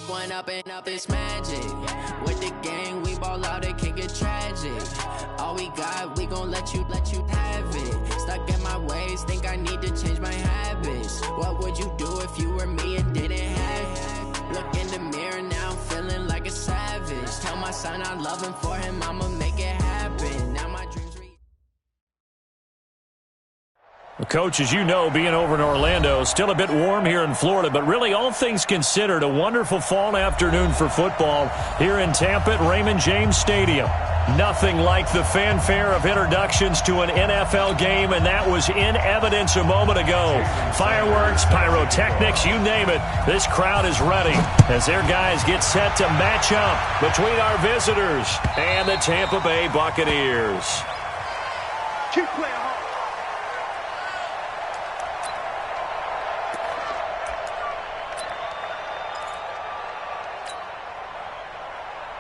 one up and up, it's magic. With the gang, we ball out, it can get tragic. All we got, we gon' let you have it. Stuck in my ways, think I need to change my habits. What would you do if you were me and didn't have it? Look in the mirror now, I'm feeling like a savage. Tell my son I love him, for him I'ma make it happen. Now my dreams Well, Coach, as you know, being over in Orlando, still a bit warm here in Florida, but really all things considered, a wonderful fall afternoon for football here in Tampa at Raymond James Stadium. Nothing like the fanfare of introductions to an NFL game, and that was in evidence a moment ago. Fireworks, pyrotechnics, you name it. This crowd is ready as their guys get set to match up between our visitors and the Tampa Bay Buccaneers. Keep playing hard.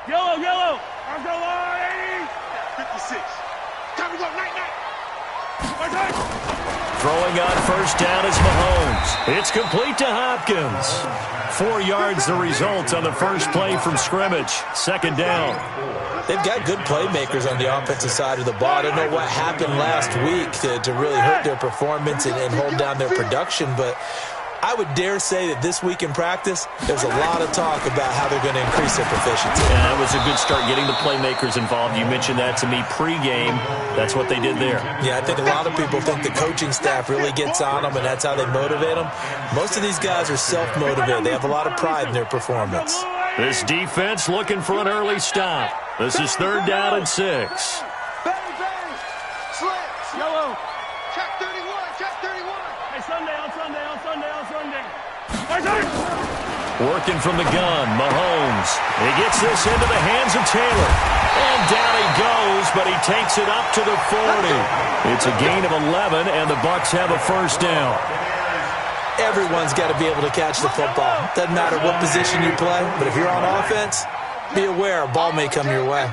Yellow. I'll go on 80. 56. Time to go, night. Throwing on first down is Mahomes. It's complete to Hopkins. 4 yards the result on the first play from scrimmage. Second down. They've got good playmakers on the offensive side of the ball. I don't know what happened last week to really hurt their performance and hold down their production, but I would dare say that this week in practice, there's a lot of talk about how they're going to increase their proficiency. And that was a good start getting the playmakers involved. You mentioned that to me pregame. That's what they did there. Yeah, I think a lot of people think the coaching staff really gets on them, and that's how they motivate them. Most of these guys are self-motivated. They have a lot of pride in their performance. This defense looking for an early stop. This is third down and 6. Bang. Slits. Yellow. Check 31. Hey, Sunday. Working from the gun, Mahomes. He gets this into the hands of Taylor. And down he goes, but he takes it up to the 40. It's a gain of 11, and the Bucs have a first down. Everyone's got to be able to catch the football. Doesn't matter what position you play, but if you're on offense, be aware a ball may come your way.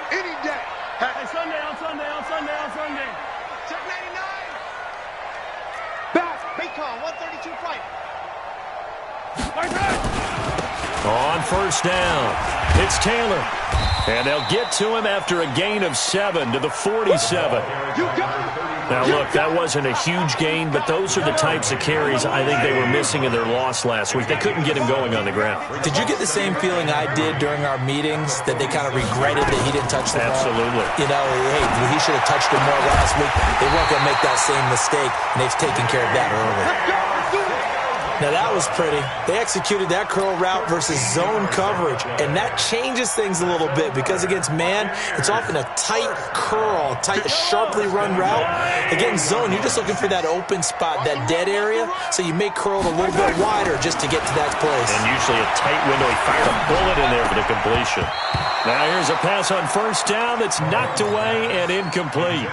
Any day. Hey, Sunday. Check 99. Back. Bacon, 132 fight. On first down, it's Taylor. And they'll get to him after a gain of 7 to the 47. Now, look, that wasn't a huge gain, but those are the types of carries I think they were missing in their loss last week. They couldn't get him going on the ground. Did you get the same feeling I did during our meetings, that they kind of regretted that he didn't touch the ball? Absolutely. You know, hey, he should have touched it more last week. They weren't going to make that same mistake, and they've taken care of that early. Now, that was pretty. They executed that curl route versus zone coverage, and that changes things a little bit because against man, it's often a tight curl, tight, sharply run route. Against zone, you're just looking for that open spot, that dead area, so you may curl it a little bit wider just to get to that place. And usually a tight window. He fired a bullet in there for the completion. Now here's a pass on first down that's knocked away and incomplete.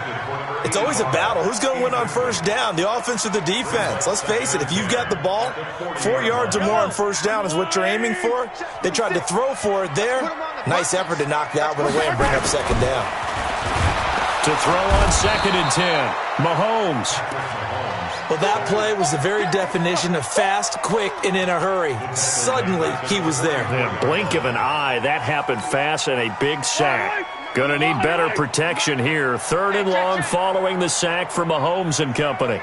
It's always a battle. Who's going to win on first down, the offense or the defense? Let's face it, if you've got the ball, 4 yards or more on first down is what you're aiming for. They tried to throw for it there. Nice effort to knock that one away and bring up second down. To throw on 2nd and 10, Mahomes. Well, that play was the very definition of fast, quick, and in a hurry. Suddenly, he was there. In a blink of an eye, that happened fast and a big sack. Going to need better protection here. 3rd and long following the sack for Mahomes and company.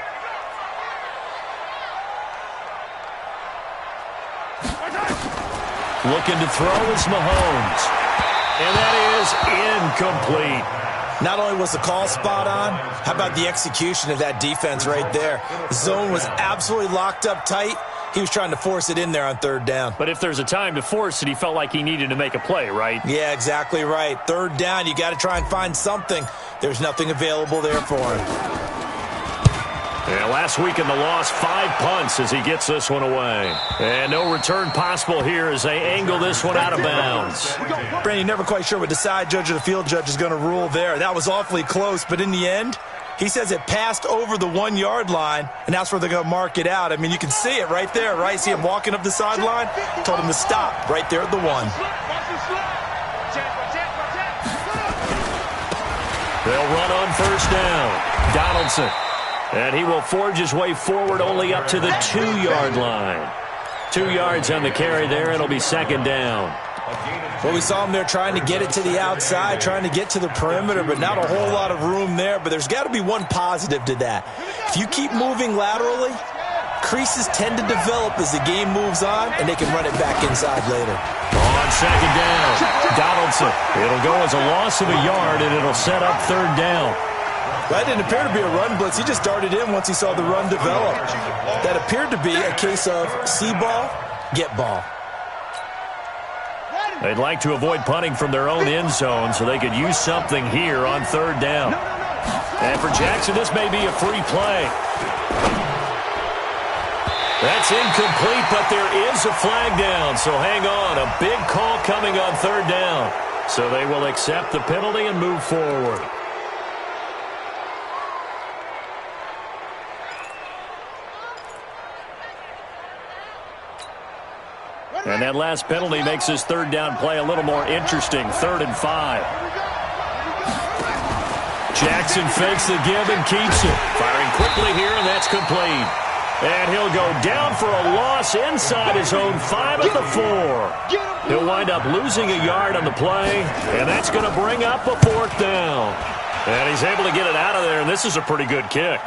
Looking to throw is Mahomes. And that is incomplete. Not only was the call spot on, how about the execution of that defense right there? The zone was absolutely locked up tight. He was trying to force it in there on 3rd down. But if there's a time to force it, he felt like he needed to make a play, right? Yeah, exactly right. 3rd down, you got to try and find something. There's nothing available there for him. Yeah, last week in the loss, 5 punts as he gets this one away. And no return possible here as they angle this one out of bounds. Brandon, you're never quite sure what the side judge or the field judge is going to rule there. That was awfully close, but in the end, he says it passed over the 1 yard line, and that's where they're going to mark it out. I mean, you can see it right there, right? See him walking up the sideline? Told him to stop right there at the 1. They'll run on first down. Donaldson. And he will forge his way forward only up to the 2 yard line. 2 yards on the carry there. It'll be second down. Well, we saw him there trying to get it to the outside, trying to get to the perimeter, but not a whole lot of room there. But there's got to be one positive to that. If you keep moving laterally, creases tend to develop as the game moves on, and they can run it back inside later. On second down, Donaldson. It'll go as a loss of a yard, and it'll set up third down. That didn't appear to be a run blitz. He just darted in once he saw the run develop. That appeared to be a case of see ball, get ball. They'd like to avoid punting from their own end zone so they could use something here on third down. And for Jackson, this may be a free play. That's incomplete, but there is a flag down, so hang on. A big call coming on third down. So they will accept the penalty and move forward. And that last penalty makes his third down play a little more interesting. 3rd and 5. Jackson fakes the give and keeps it. Firing quickly here, and that's complete. And he'll go down for a loss inside his own 5 at the 4. He'll wind up losing a yard on the play, and that's going to bring up a 4th down. And he's able to get it out of there, and this is a pretty good kick.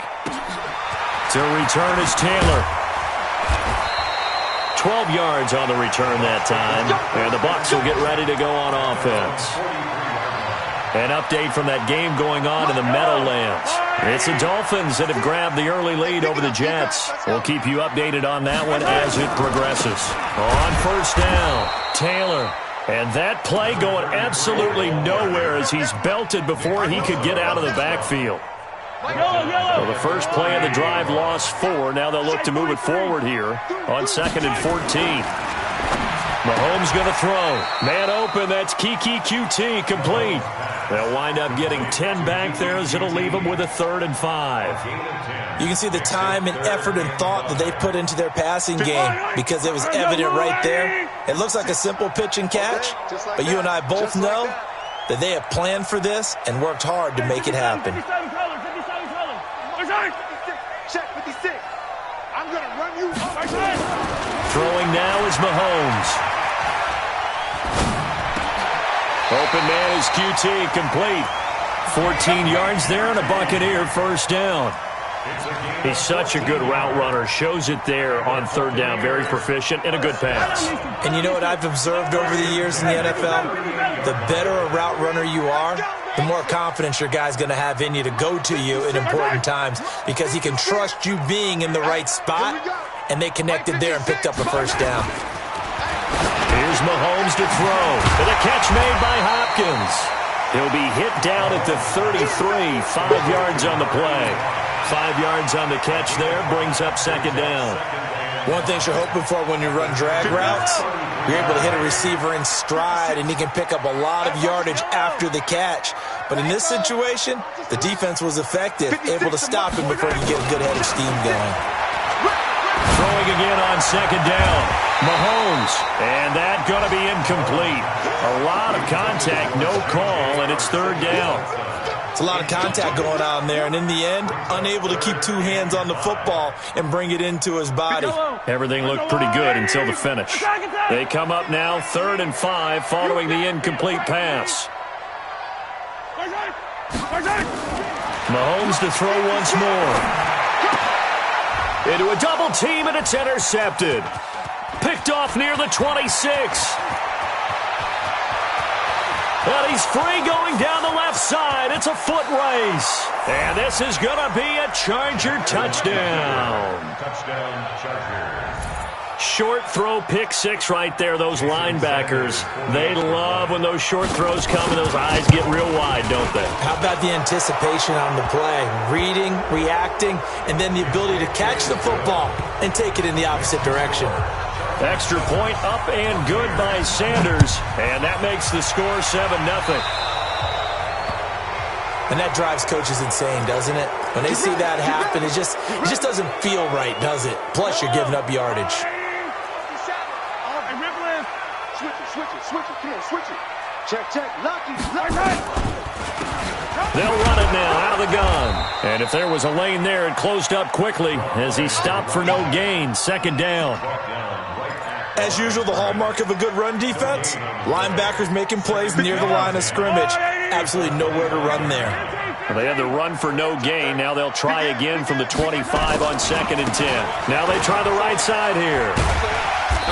To return is Taylor. 12 yards on the return that time, and the Bucs will get ready to go on offense. An update from that game going on in the Meadowlands. It's the Dolphins that have grabbed the early lead over the Jets. We'll keep you updated on that one as it progresses. On first down, Taylor. And that play going absolutely nowhere as he's belted before he could get out of the backfield. Well, the first play of the drive lost 4. Now they'll look to move it forward here on 2nd and 14. Mahomes going to throw. Man open. That's Kiki QT complete. They'll wind up getting 10 back there as it'll leave them with a 3rd and 5. You can see the time and effort and thought that they put into their passing game because it was evident right there. It looks like a simple pitch and catch, but you and I both know that they have planned for this and worked hard to make it happen. Check 56. I'm going to run you. Throwing now is Mahomes. Open man is QT, complete. 14 yards there and a Buccaneer first down. He's such a good route runner. Shows it there on 3rd down. Very proficient and a good pass. And you know what I've observed over the years in the NFL? The better a route runner you are, the more confidence your guy's going to have in you to go to you in important times because he can trust you being in the right spot, and they connected there and picked up a first down. Here's Mahomes to throw. And a catch made by Hopkins. He'll be hit down at the 33, 5 yards on the play. 5 yards on the catch there, brings up 2nd down. One thing you're hoping for when you run drag routes, you're able to hit a receiver in stride, and he can pick up a lot of yardage after the catch. But in this situation, the defense was effective, able to stop him before you get a good head of steam going. Throwing again on 2nd down. Mahomes, and that going to be incomplete. A lot of contact, no call, and it's 3rd down. It's a lot of contact going on there, and in the end, unable to keep 2 hands on the football and bring it into his body. Everything looked pretty good until the finish. They come up now 3rd and 5 following the incomplete pass. Mahomes to throw once more. Into a double team, and it's intercepted. Picked off near the 26. And he's free going down the left side. It's a foot race. And this is going to be a Charger touchdown. Touchdown, Charger. Short throw, pick 6 right there. Those linebackers, they love when those short throws come and those eyes get real wide, don't they? How about the anticipation on the play? Reading, reacting, and then the ability to catch the football and take it in the opposite direction. Extra point up and good by Sanders, and that makes the score 7-0. And that drives coaches insane, doesn't it? When they see that happen, it just doesn't feel right, does it? Plus, you're giving up yardage. Switch it. Come on, switch it. Check. Lucky. They'll run it now out of the gun. And if there was a lane there, it closed up quickly as he stopped for no gain. 2nd down. As usual, the hallmark of a good run defense, linebackers making plays near the line of scrimmage. Absolutely nowhere to run there. Well, they had the run for no gain. Now they'll try again from the 25 on 2nd and 10. Now they try the right side here.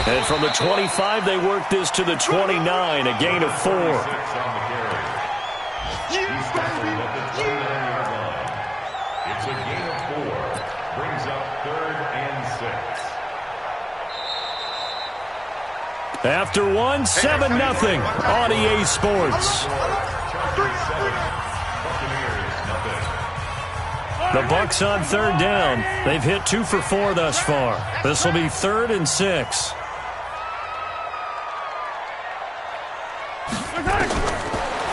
And from the 25, they work this to the 29, a gain of 4. It's a gain of 4. Brings up 3rd and 6. After one, 7-0 on EA Sports. The Bucs on 3rd down. They've hit 2 for 4 thus far. This will be 3rd and 6.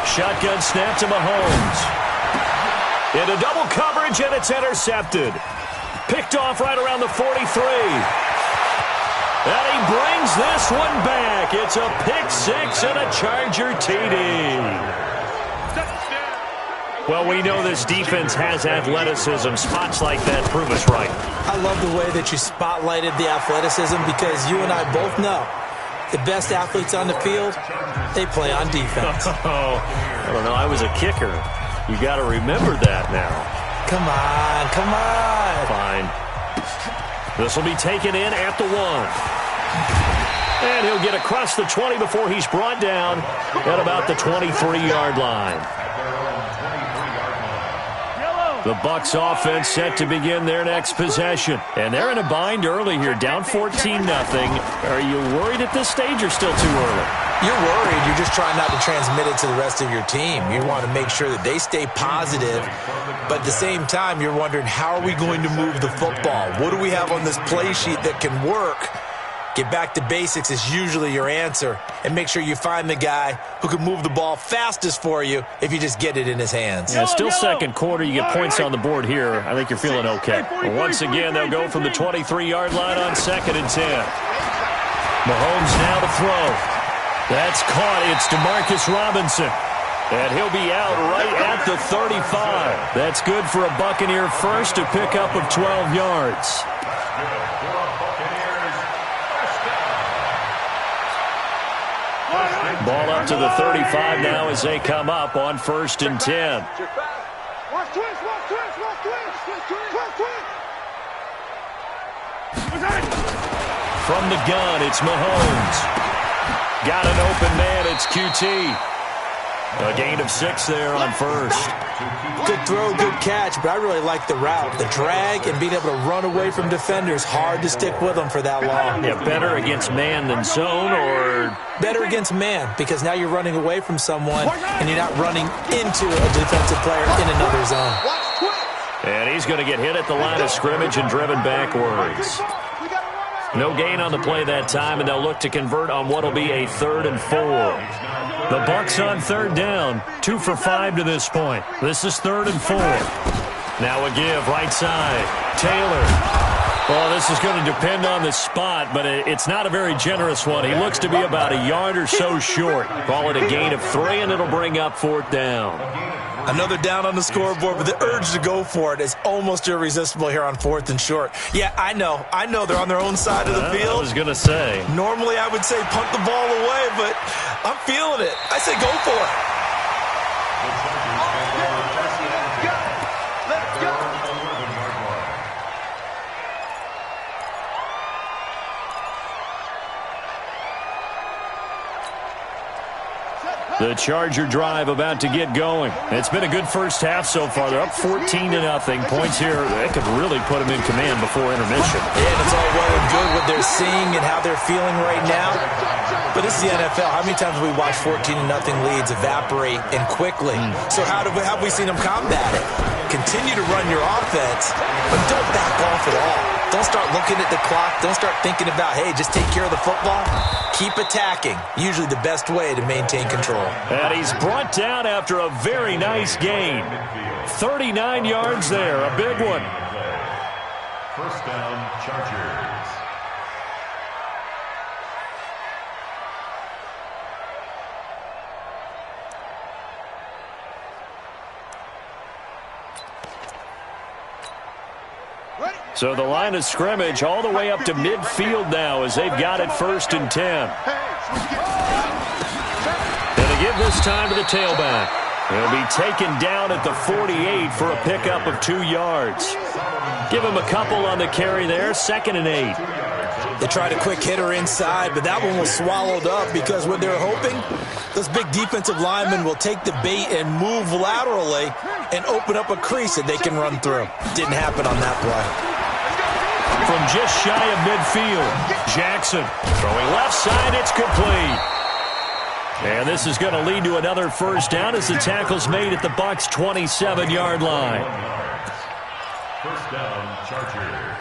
Shotgun snap to Mahomes. Into double coverage, and it's intercepted. Picked off right around the 43. And he brings this one back. It's a pick 6 and a Charger TD. Well, we know this defense has athleticism. Spots like that prove us right. I love the way that you spotlighted the athleticism because you and I both know the best athletes on the field, they play on defense. Oh, I don't know. I was a kicker. You got to remember that now. Come on, come on. Fine. This will be taken in at the 1. And he'll get across the 20 before he's brought down at about the 23-yard line. The Bucs offense set to begin their next possession. And they're in a bind early here, down 14-0. Are you worried at this stage or still too early? You're worried. You're just trying not to transmit it to the rest of your team. You want to make sure that they stay positive. But at the same time, you're wondering, how are we going to move the football? What do we have on this play sheet that can work? Get back to basics is usually your answer. And make sure you find the guy who can move the ball fastest for you if you just get it in his hands. Yeah, still second quarter. You get points on the board here. I think you're feeling okay. Well, once again, they'll go from the 23-yard line on 2nd and 10. Mahomes now to throw. That's caught. It's DeMarcus Robinson. And he'll be out right at the 35. That's good for a Buccaneer first, a pickup of 12 yards. Ball up to the 35 now as they come up on 1st and 10. From the gun, it's Mahomes. Got an open man, it's QT. A gain of 6 there on 1st. Good throw, good catch, but I really like the route. The drag and being able to run away from defenders, hard to stick with them for that long. Yeah, better against man than zone, or? Better against man, because now you're running away from someone and you're not running into a defensive player in another zone. And he's going to get hit at the line of scrimmage and driven backwards. No gain on the play that time, and they'll look to convert on what will be a 3rd and 4. The Bucs on 3rd down, 2 for 5 to this point. This is 3rd and 4. Now a give, right side. Taylor. Well, this is going to depend on the spot, but it's not a very generous one. He looks to be about a yard or so short. Call it a gain of 3, and it'll bring up 4th down. Another down on the scoreboard, but the urge to go for it is almost irresistible here on 4th and short. Yeah, I know they're on their own side of the field. I was going to say. Normally I would say punt the ball away, but I'm feeling it. I say go for it. Let's go. The Charger drive about to get going. It's been a good first half so far. They're up 14-0. Points here, that could really put them in command before intermission. Yeah, and it's all well and good what they're seeing and how they're feeling right now. But this is the NFL. How many times have we watched 14-0 leads evaporate and quickly? So how have we seen them combat it? Continue to run your offense, but don't back off at all. Don't start looking at the clock. Don't start thinking about, hey, just take care of the football. Keep attacking. Usually the best way to maintain control. And he's brought down after a very nice gain. 39 yards there, a big one. First down, Chargers. So the line of scrimmage all the way up to midfield now as they've got it 1st and 10. And they give this time to the tailback. He'll be taken down at the 48 for a pickup of 2 yards. Give him a couple on the carry there, 2nd and 8. They tried a quick hitter inside, but that one was swallowed up because what they're hoping, those big defensive linemen will take the bait and move laterally and open up a crease that they can run through. Didn't happen on that play. From just shy of midfield, Jackson throwing left side, it's complete. And this is going to lead to another 1st down as the tackle's made at the Bucs' 27-yard line. 1st down, Chargers.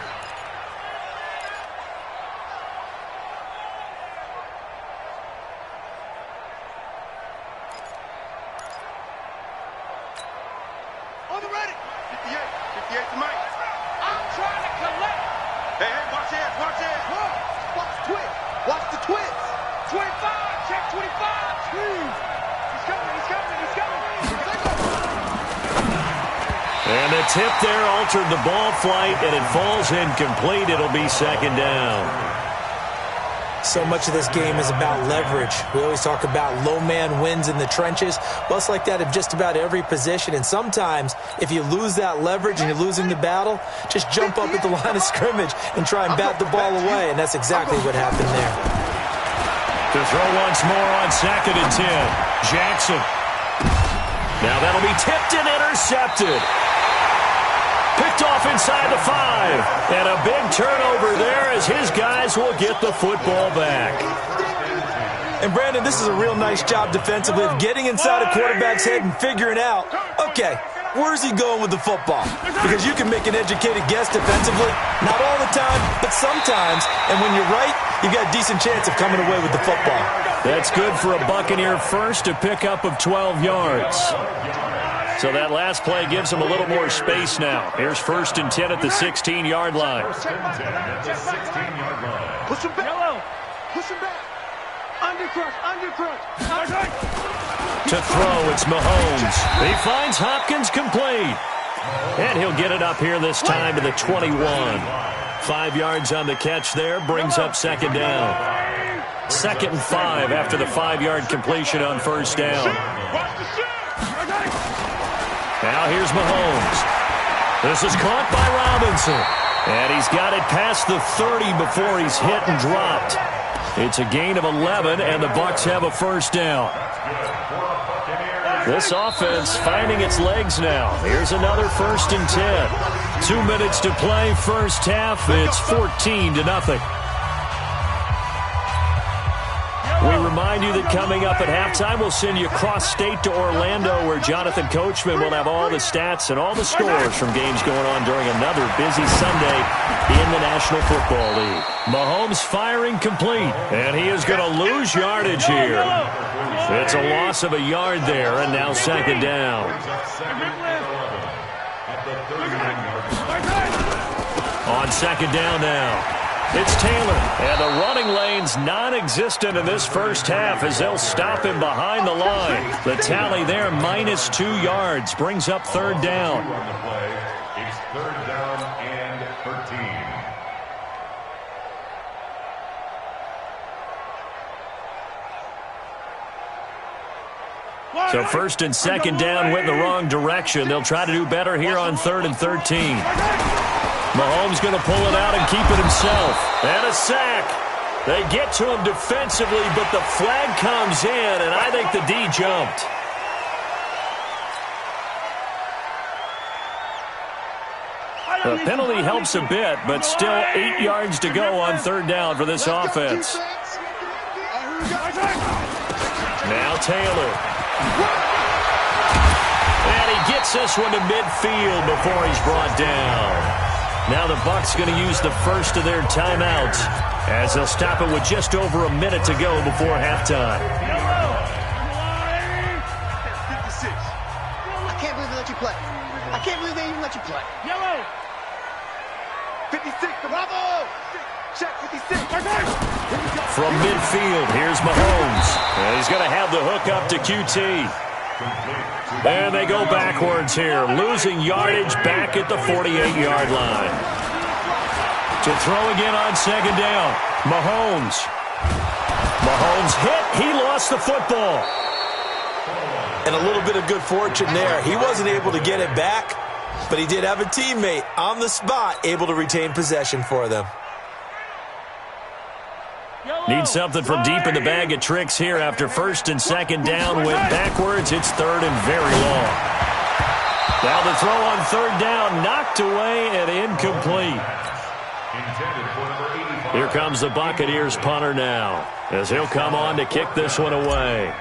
On the ready. 58 to Mike. I'm trying to collect. Hey, watch this, watch this. Watch the twist. Watch the twist. 25, check 25. He's coming, he's coming, he's coming. And the tip there altered the ball flight, and it falls incomplete. It'll be 2nd down. So much of this game is about leverage. We always talk about low man wins in the trenches. Well, it's like that of just about every position. And sometimes, if you lose that leverage and you're losing the battle, just jump up at the line of scrimmage and try and bat the ball away. And that's exactly what happened there. To throw once more on 2nd and 10. Jackson. Now that'll be tipped and intercepted. Picked off inside the 5. And a big turnover there as his guys will get the football back. And, Brandon, this is a real nice job defensively of getting inside a quarterback's head and figuring out, okay, where's he going with the football? Because you can make an educated guess defensively. Not all the time, but sometimes. And when you're right, you've got a decent chance of coming away with the football. That's good for a Buccaneer first, a pickup of 12 yards. So that last play gives him a little more space now. Here's 1st and 10 at the 16-yard line. 1st and 10 at the 16-yard line. Push him back. Yellow. Push him back. Undercrush, undercrush. To throw, it's Mahomes. He finds Hopkins complete. And he'll get it up here this time to the 21. 5 yards on the catch there, brings up 2nd down. 2nd and 5 after the 5-yard completion on 1st down. Now here's Mahomes. This is caught by Robinson. And he's got it past the 30 before he's hit and dropped. It's a gain of 11, and the Bucs have a 1st down. This offense finding its legs now. Here's another 1st and 10. 2 minutes to play, 1st half. It's 14-0. We remind you that coming up at halftime, we'll send you cross-state to Orlando, where Jonathan Coachman will have all the stats and all the scores from games going on during another busy Sunday in the National Football League. Mahomes firing complete, and he is going to lose yardage here. It's a loss of a yard there, and now 2nd down. On 2nd down now. It's Taylor, and the running lane's non-existent in this 1st half as they'll stop him behind the line. The tally there, minus 2 yards, brings up 3rd down. It's 3rd down and 13. So 1st and 2nd down went in the wrong direction. They'll try to do better here on 3rd and 13. Mahomes going to pull it out and keep it himself. And a sack. They get to him defensively, but the flag comes in, and I think the D jumped. The penalty helps a bit, but still 8 yards to go on 3rd down for this offense. Now Taylor. And he gets this one to midfield before he's brought down. Now the Bucs going to use the first of their timeouts as they'll stop it with just over a minute to go before halftime. 56. I can't believe they let you play. I can't believe they even let you play. Yellow. 56. Bravo. Check 56. From midfield, here's Mahomes. And he's going to have the hook up to QT. And they go backwards here, losing yardage back at the 48-yard line. To throw again on second down. Mahomes hit. He lost the football. And a little bit of good fortune there. He wasn't able to get it back, but he did have a teammate on the spot able to retain possession for them. Need something from deep in the bag of tricks here after first and second down. Went backwards. It's third and very long. Now the throw on third down. Knocked away and incomplete. Here comes the Buccaneers punter now, as he'll come on to kick this one away.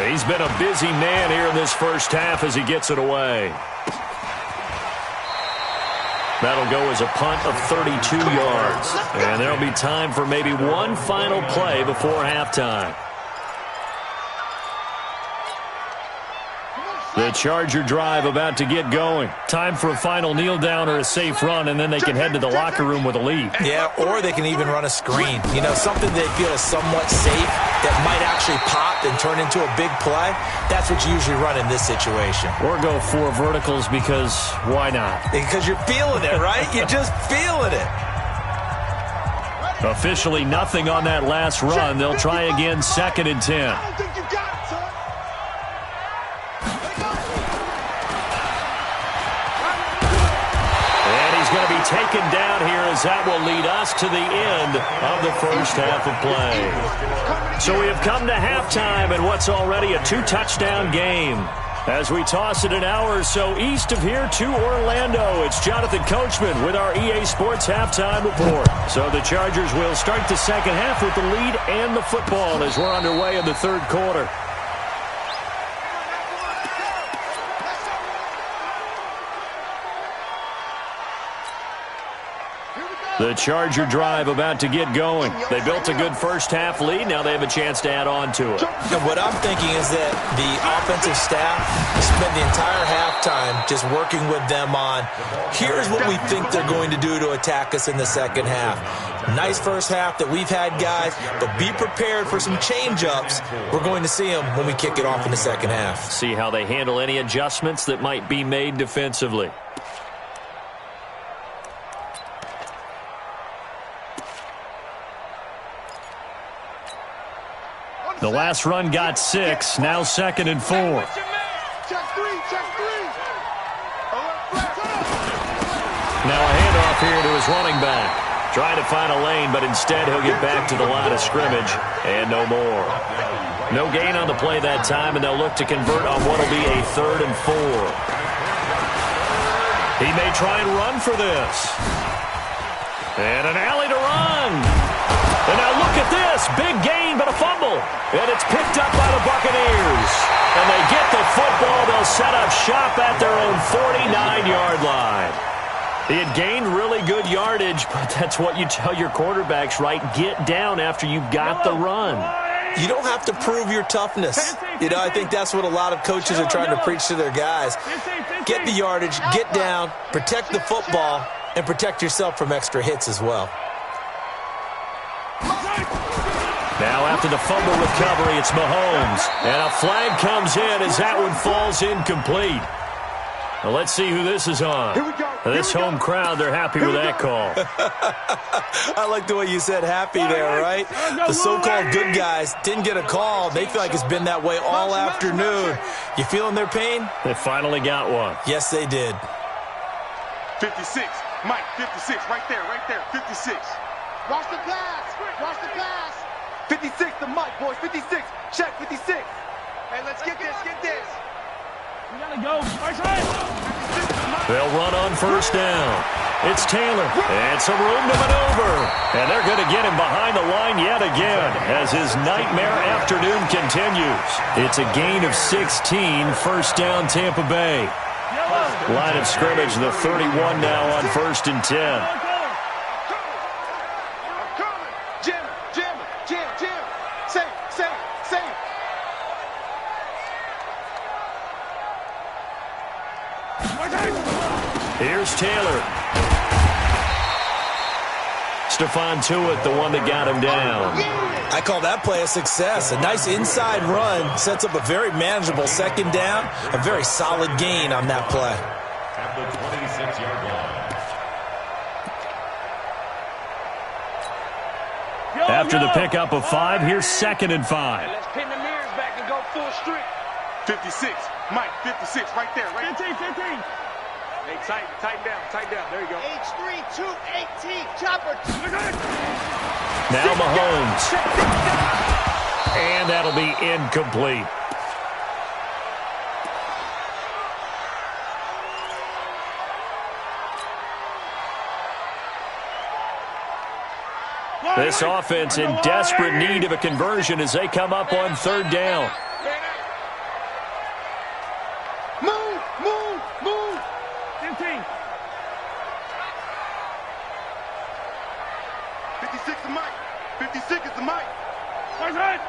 He's been a busy man here in this first half as he gets it away. That'll go as a punt of 32 yards. And there'll be time for maybe one final play before halftime. The Charger drive about to get going. Time for a final kneel down or a safe run, and then they can head to the locker room with a lead. Yeah, or they can even run a screen. You know, something they feel is somewhat safe that might actually pop and turn into a big play. That's what you usually run in this situation. Or go 4 verticals because why not? Because you're feeling it, right? You're just feeling it. Officially nothing on that last run. They'll try again, 2nd and 10. I don't think you got it, son. Going to be taken down here as that will lead us to the end of the first half of play. So we have come to halftime in what's already a 2-touchdown game. As we toss it an hour or so east of here to Orlando, it's Jonathan Coachman with our EA Sports Halftime Report. So the Chargers will start the second half with the lead and the football as we're underway in the third quarter. The Charger drive about to get going. They built a good first half lead. Now they have a chance to add on to it. And what I'm thinking is that the offensive staff spent the entire halftime just working with them on, here's what we think they're going to do to attack us in the second half. Nice first half that we've had, guys, but be prepared for some change-ups. We're going to see them when we kick it off in the second half. See how they handle any adjustments that might be made defensively. The last run got 6, now 2nd and 4. Check 3, check 3. Now a handoff here to his running back. Trying to find a lane, but instead he'll get back to the line of scrimmage, and no more. No gain on the play that time, and they'll look to convert on what will be a 3rd and 4. He may try and run for this. And an alley to run. And now look at this. Big gain, but a fumble. And it's picked up by the Buccaneers. And they get the football. They'll set up shop at their own 49-yard line. He had gained really good yardage, but that's what you tell your quarterbacks, right? Get down after you've got the run. You don't have to prove your toughness. You know, I think that's what a lot of coaches are trying to preach to their guys. Get the yardage, get down, protect the football, and protect yourself from extra hits as well. Now after the fumble recovery, it's Mahomes. And a flag comes in as that one falls incomplete. Well, let's see who this is on. This home crowd, they're happy with that call. I like the way you said happy there, right? The so-called good guys didn't get a call. They feel like it's been that way all afternoon. You feeling their pain? They finally got one. Yes, they did. 56. Mike, 56. Right there, 56. Watch the pass. Watch the pass. 56 to Mike, boys. 56. Check 56. Hey, let's get this. Get this. We gotta go. They'll run on first down. It's Taylor. And some room to maneuver. And they're going to get him behind the line yet again as his nightmare afternoon continues. It's a gain of 16. First down, Tampa Bay. Line of scrimmage, the 31 now on 1st and 10. Here's Taylor. Stephon Tuitt, the one that got him down. I call that play a success. A nice inside run sets up a very manageable second down. A very solid gain on that play. After the pickup of 5, here's 2nd and 5. Let's pin the mirrors back and go full streak. 56. Mike, 56. Right there. Right 15, 15. Hey, tighten down. There you go. H3, 218, chopper. Now Mahomes. And that'll be incomplete. This offense in desperate need of a conversion as they come up on 3rd down. Move. 15. 56 is Mike. 56 is the Mike. Where's that?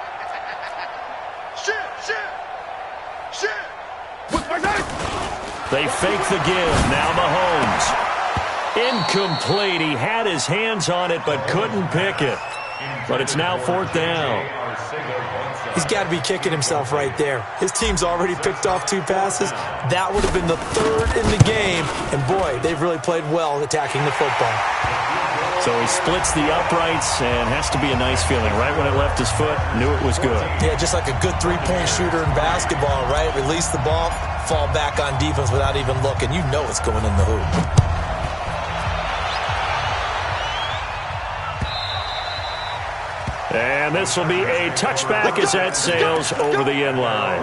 Shit. Where's that? They fake the give. Now Mahomes. Incomplete. He had his hands on it but couldn't pick it. But it's now 4th down. He's got to be kicking himself right there. His team's already picked off 2 passes. That would have been the 3rd in the game. And, boy, they've really played well attacking the football. So he splits the uprights and has to be a nice feeling. Right when it left his foot, knew it was good. Yeah, just like a good 3-point shooter in basketball, right? Release the ball, fall back on defense without even looking. You know it's going in the hoop. And this will be a touchback as that sails over the end line.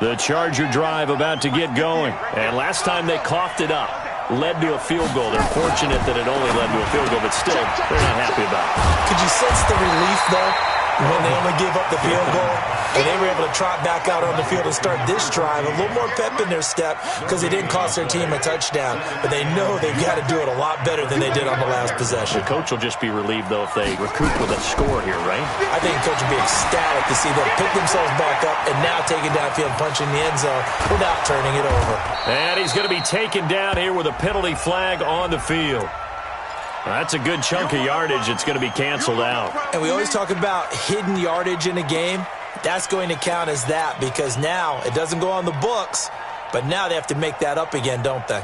The Charger drive about to get going. And last time they coughed it up, led to a field goal. They're fortunate that it only led to a field goal, but still, they're not happy about it. Could you sense the relief, though, when they only gave up the field goal? And they were able to trot back out on the field and start this drive. A little more pep in their step because it didn't cost their team a touchdown. But they know they've got to do it a lot better than they did on the last possession. The coach will just be relieved, though, if they recoup with a score here, right? I think the coach will be ecstatic to see them pick themselves back up and now take it downfield, punching the end zone without turning it over. And he's going to be taken down here with a penalty flag on the field. That's a good chunk of yardage. It's going to be canceled out. And we always talk about hidden yardage in a game. That's going to count as that because now it doesn't go on the books, but now they have to make that up again, don't they?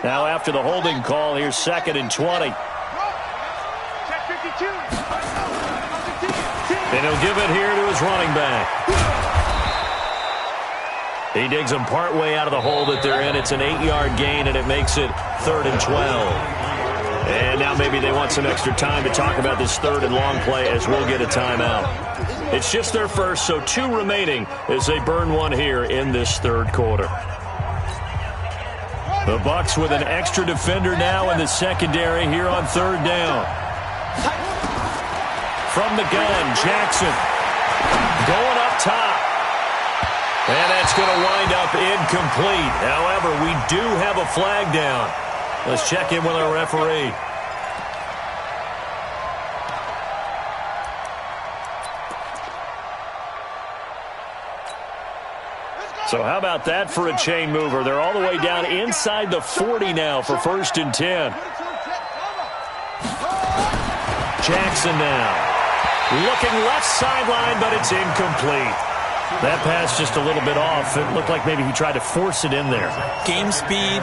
Now after the holding call, here's 2nd and 20. And he'll give it here to his running back. He digs them partway out of the hole that they're in. It's an 8-yard gain, and it makes it 3rd and 12. And now maybe they want some extra time to talk about this 3rd and long play as we'll get a timeout. It's just their first, so 2 remaining as they burn one here in this 3rd quarter. The Bucs with an extra defender now in the secondary here on 3rd down. From the gun, Jackson going up top. And that's going to wind up incomplete. However, we do have a flag down. Let's check in with our referee. So how about that for a chain mover? They're all the way down inside the 40 now for 1st and 10. Jackson now. Looking left sideline, but it's incomplete. That pass just a little bit off. It looked like maybe he tried to force it in there. Game speed,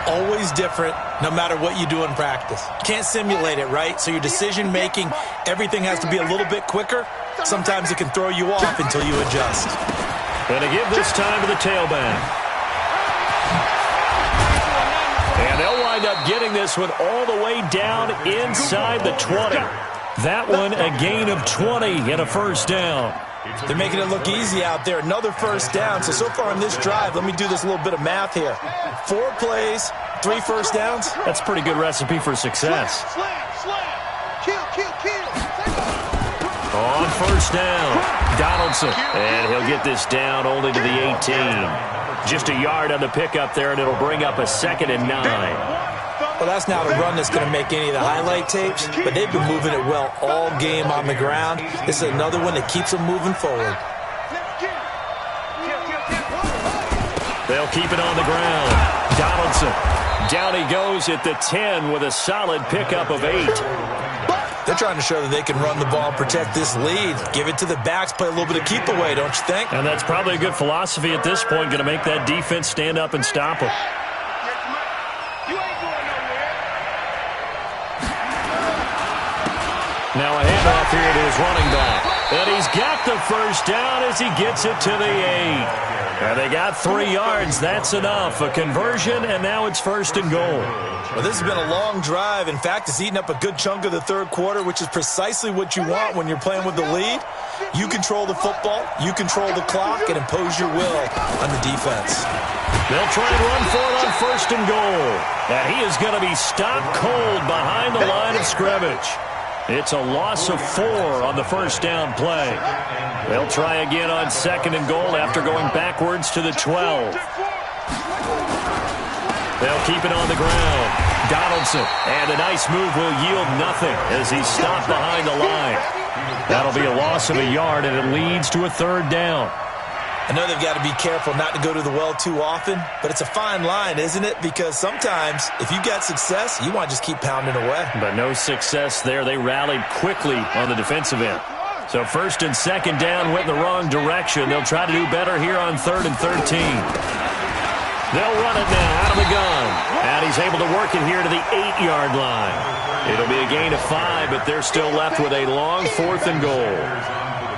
always different, no matter what you do in practice. Can't simulate it, right? So your decision-making, everything has to be a little bit quicker. Sometimes it can throw you off until you adjust. And to give this time to the tailback. And they'll wind up getting this one all the way down inside the 20. That one, a gain of 20 and a 1st down. They're making it look easy out there. Another 1st down. So far on this drive, let me do this little bit of math here. 4 plays, 3 1st downs. That's a pretty good recipe for success. Kill. On 1st down, Donaldson. And he'll get this down only to the 18. Just a yard on the pickup there, and it'll bring up a 2nd and 9. Well, that's not a run that's going to make any of the highlight tapes, but they've been moving it well all game on the ground. This is another one that keeps them moving forward. They'll keep it on the ground. Donaldson. Down he goes at the 10 with a solid pickup of 8. They're trying to show that they can run the ball and protect this lead. Give it to the backs, play a little bit of keep away, don't you think? And that's probably a good philosophy at this point, going to make that defense stand up and stop them. Now a handoff here to his running back. And he's got the first down as he gets it to the 8. And they got 3 yards. That's enough. A conversion, and now it's 1st and goal. Well, this has been a long drive. In fact, it's eaten up a good chunk of the third quarter, which is precisely what you want when you're playing with the lead. You control the football, you control the clock, and impose your will on the defense. They'll try and run for it on 1st and goal. And he is going to be stopped cold behind the line of scrimmage. It's a loss of 4 on the first down play. They'll try again on 2nd and goal after going backwards to the 12. They'll keep it on the ground. Donaldson, and a nice move will yield nothing as he's stopped behind the line. That'll be a loss of a yard, and it leads to a 3rd down. I know they've got to be careful not to go to the well too often, but it's a fine line, isn't it? Because sometimes, if you've got success, you want to just keep pounding away. But no success there. They rallied quickly on the defensive end. So 1st and 2nd down went in the wrong direction. They'll try to do better here on 3rd and 13. They'll run it now out of the gun. And he's able to work it here to the 8-yard line. It'll be a gain of 5, but they're still left with a long 4th and goal.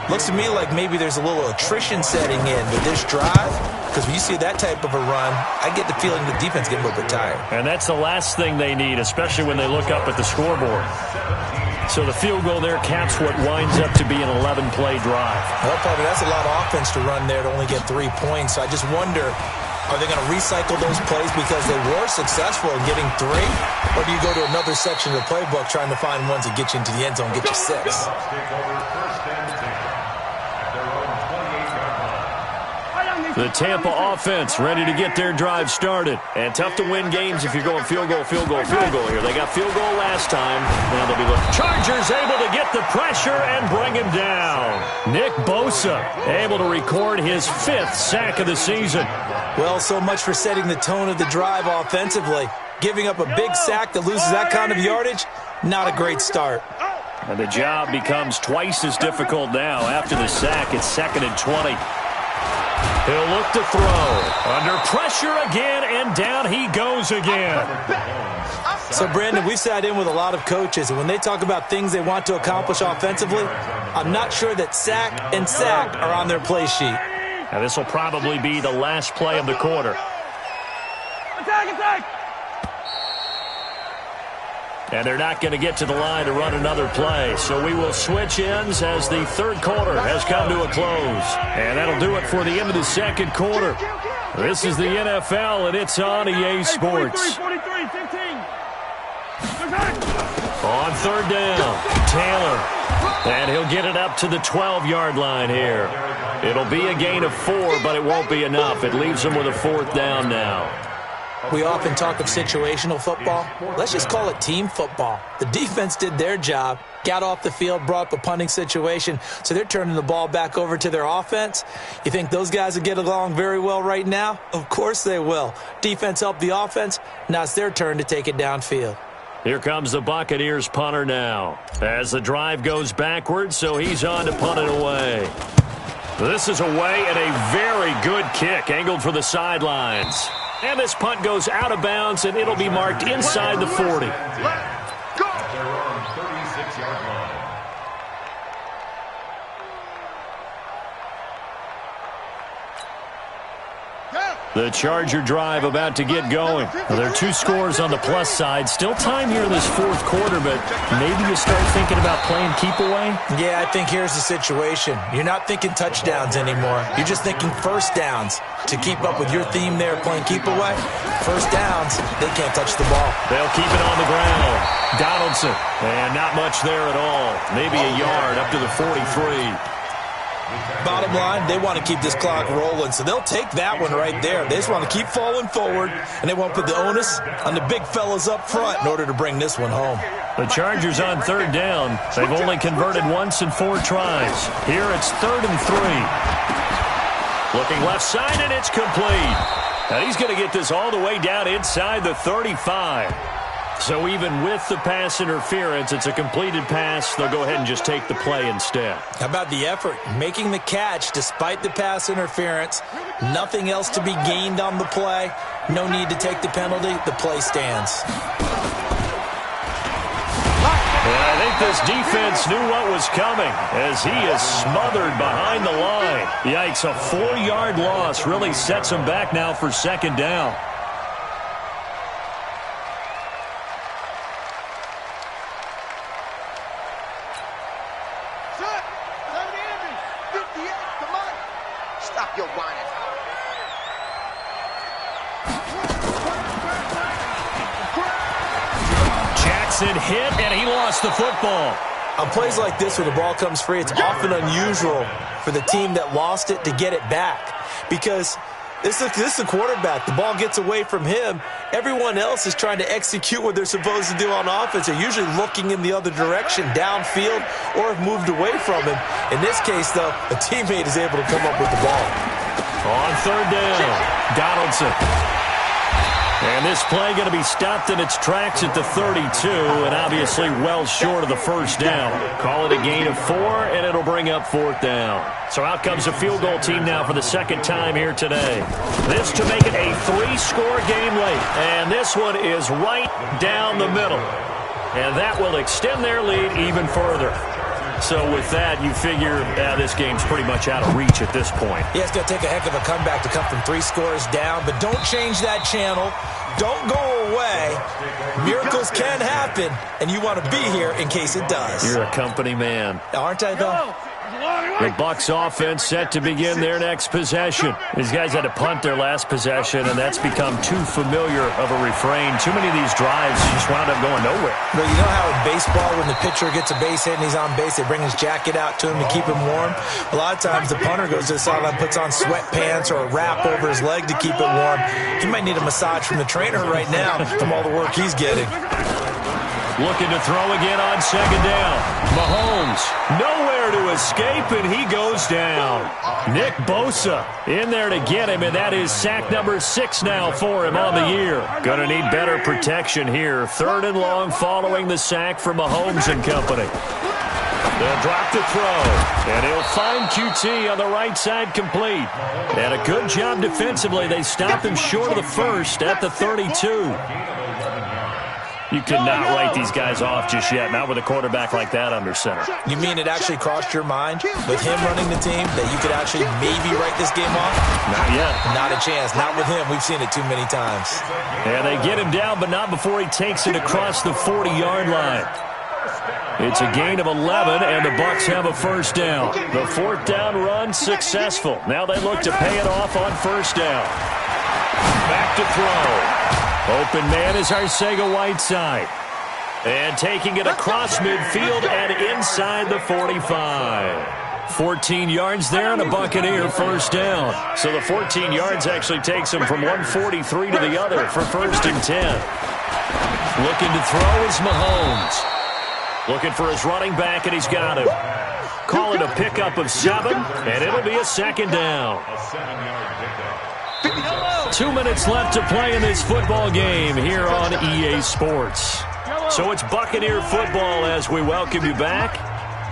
Looks to me like maybe there's a little attrition setting in with this drive, because when you see that type of a run, I get the feeling the defense gets a little bit tired. And that's the last thing they need, especially when they look up at the scoreboard. So the field goal there caps what winds up to be an 11-play drive. Well, probably that's a lot of offense to run there to only get 3 points. So I just wonder, are they going to recycle those plays because they were successful in getting 3? Or do you go to another section of the playbook trying to find ones that get you into the end zone and get you 6? The Tampa offense ready to get their drive started. And tough to win games if you're going field goal here. They got field goal last time. Now they'll be looking. Chargers able to get the pressure and bring him down. Nick Bosa able to record his 5th sack of the season. Well, so much for setting the tone of the drive offensively. Giving up a big sack that loses that kind of yardage, not a great start. And the job becomes twice as difficult now. After the sack, it's 2nd and 20. He'll look to throw. Under pressure again, and down he goes again. So, Brandon, we've sat in with a lot of coaches, and when they talk about things they want to accomplish offensively, I'm not sure that sack and sack are on their play sheet. Now, this will probably be the last play of the quarter. Attack! And they're not going to get to the line to run another play. So we will switch ends as the 3rd quarter has come to a close. And that'll do it for the end of the 2nd quarter. This is the NFL, and it's on EA Sports. 43, 15. On 3rd down, Taylor. And he'll get it up to the 12-yard line here. It'll be a gain of 4, but it won't be enough. It leaves him with a 4th down now. We often talk of situational football. Let's just call it team football. The defense did their job, got off the field, brought up a punting situation, so they're turning the ball back over to their offense. You think those guys will get along very well right now? Of course they will. Defense helped the offense. Now it's their turn to take it downfield. Here comes the Buccaneers punter now. As the drive goes backwards, so he's on to punt it away. This is away and a very good kick, angled for the sidelines. And this punt goes out of bounds, and it'll be marked inside the 40. The Charger drive about to get going. Well, there are 2 scores on the plus side. Still time here in this 4th quarter, but maybe you start thinking about playing keep away? Yeah, I think here's the situation. You're not thinking touchdowns anymore. You're just thinking first downs. To keep up with your theme there, playing keep away, first downs, they can't touch the ball. They'll keep it on the ground. Donaldson, and not much there at all. Maybe a yard up to the 43. Bottom line, they want to keep this clock rolling, so they'll take that one right there. They just want to keep falling forward, and they want to put the onus on the big fellas up front in order to bring this one home. The Chargers on 3rd down. They've only converted once in 4 tries. Here it's 3rd and 3. Looking left side, and it's complete. And he's going to get this all the way down inside the 35. So even with the pass interference, it's a completed pass. They'll go ahead and just take the play instead. How about the effort? Making the catch despite the pass interference. Nothing else to be gained on the play. No need to take the penalty. The play stands. And I think this defense knew what was coming as he is smothered behind the line. Yikes, a 4-yard loss really sets him back now for second down. Stop your whining. Jackson hit, and he lost the football. On plays like this where the ball comes free, it's often unusual for the team that lost it to get it back because this is the quarterback. The ball gets away from him. Everyone else is trying to execute what they're supposed to do on offense. They're usually looking in the other direction, downfield, or have moved away from him. In this case, though, a teammate is able to come up with the ball. On third down, Donaldson. And this play going to be stopped in its tracks at the 32, and obviously well short of the first down. Call it a gain of 4, and it'll bring up fourth down. So out comes a field goal team now for the second time here today. This to make it a 3-score game late, and this one is right down the middle. And that will extend their lead even further. So with that, you figure this game's pretty much out of reach at this point. Yeah, it's going to take a heck of a comeback to come from 3 scores down, but don't change that channel. Don't go away. Miracles can happen, and you want to be here in case it does. You're a company man. Aren't I, though? The Bucs offense set to begin their next possession. These guys had to punt their last possession, and that's become too familiar of a refrain. Too many of these drives just wound up going nowhere. But you know how in baseball, when the pitcher gets a base hit and he's on base, they bring his jacket out to him to keep him warm? A lot of times the punter goes to the sideline, puts on sweatpants or a wrap over his leg to keep it warm. He might need a massage from the trainer right now from all the work he's getting. Looking to throw again on second down. Mahomes, nowhere to escape, and he goes down. Nick Bosa in there to get him, and that is sack number 6 now for him on the year. Going to need better protection here. Third and long following the sack from Mahomes and company. They'll drop the throw, and he'll find QT on the right side complete. And a good job defensively. They stopped him short of the first at the 32. You could not write these guys off just yet, not with a quarterback like that under center. You mean it actually crossed your mind with him running the team that you could actually maybe write this game off? Not yet. Not a chance. Not with him. We've seen it too many times. And they get him down, but not before he takes it across the 40-yard line. It's a gain of 11, and the Bucs have a first down. The fourth down run successful. Now they look to pay it off on first down. Back to throw. Open man is Arcega-Whiteside. And taking it across midfield and inside the 45. 14 yards there and a Buccaneer first down. So the 14 yards actually takes him from 143 to the other for first and 10. Looking to throw is Mahomes. Looking for his running back, and he's got him. Call it a pickup of 7, and it'll be a second down. 2 minutes left to play in this football game here on EA Sports. So it's Buccaneer football as we welcome you back.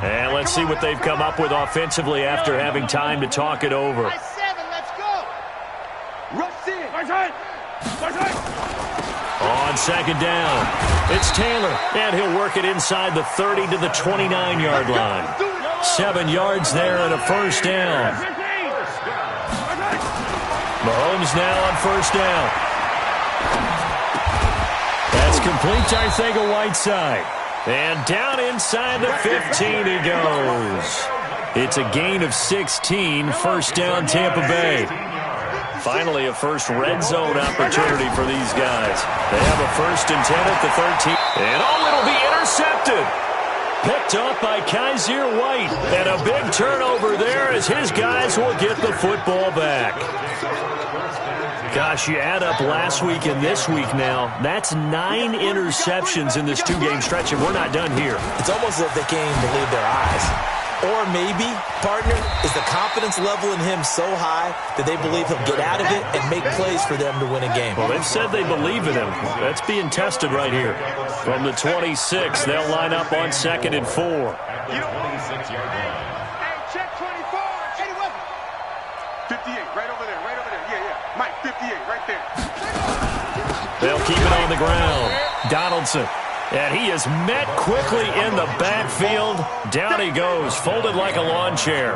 And let's see what they've come up with offensively after having time to talk it over. On second down, it's Taylor, and he'll work it inside the 30 to the 29-yard line. 7 yards there and a first down. Mahomes now on first down. That's complete to Arcega-Whiteside. And down inside the 15 he goes. It's a gain of 16, first down Tampa Bay. Finally a first red zone opportunity for these guys. They have a first and 10 at the 13. And it'll be intercepted. Picked up by Kaiser White. And a big turnover there as his guys will get the football back. Gosh, you add up last week and this week now, that's 9 interceptions in this 2-game stretch, and we're not done here. It's almost as if they can't even believe their eyes. Or maybe, partner, is the confidence level in him so high that they believe he'll get out of it and make plays for them to win a game. Well, they've said they believe in him. That's being tested right here. From the 26, they'll line up on 2nd and 4. Hey, check 24. 58, right over there, right over there. Yeah. Mike, 58, right there. They'll keep it on the ground. Donaldson. And he is met quickly in the backfield. Down he goes, folded like a lawn chair.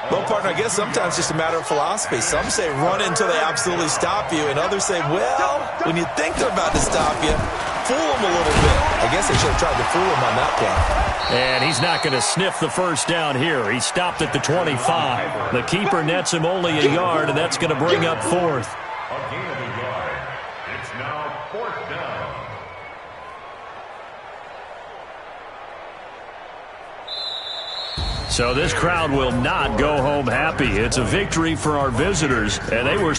Well, partner, I guess sometimes it's just a matter of philosophy. Some say run until they absolutely stop you, and others say, well, when you think they're about to stop you, fool them a little bit. I guess they should have tried to fool him on that play. And he's not going to sniff the first down here. He stopped at the 25. The keeper nets him only a yard, and that's going to bring up 4th. A gain of a yard. It's now 4th down. So this crowd will not go home happy. It's a victory for our visitors, and they were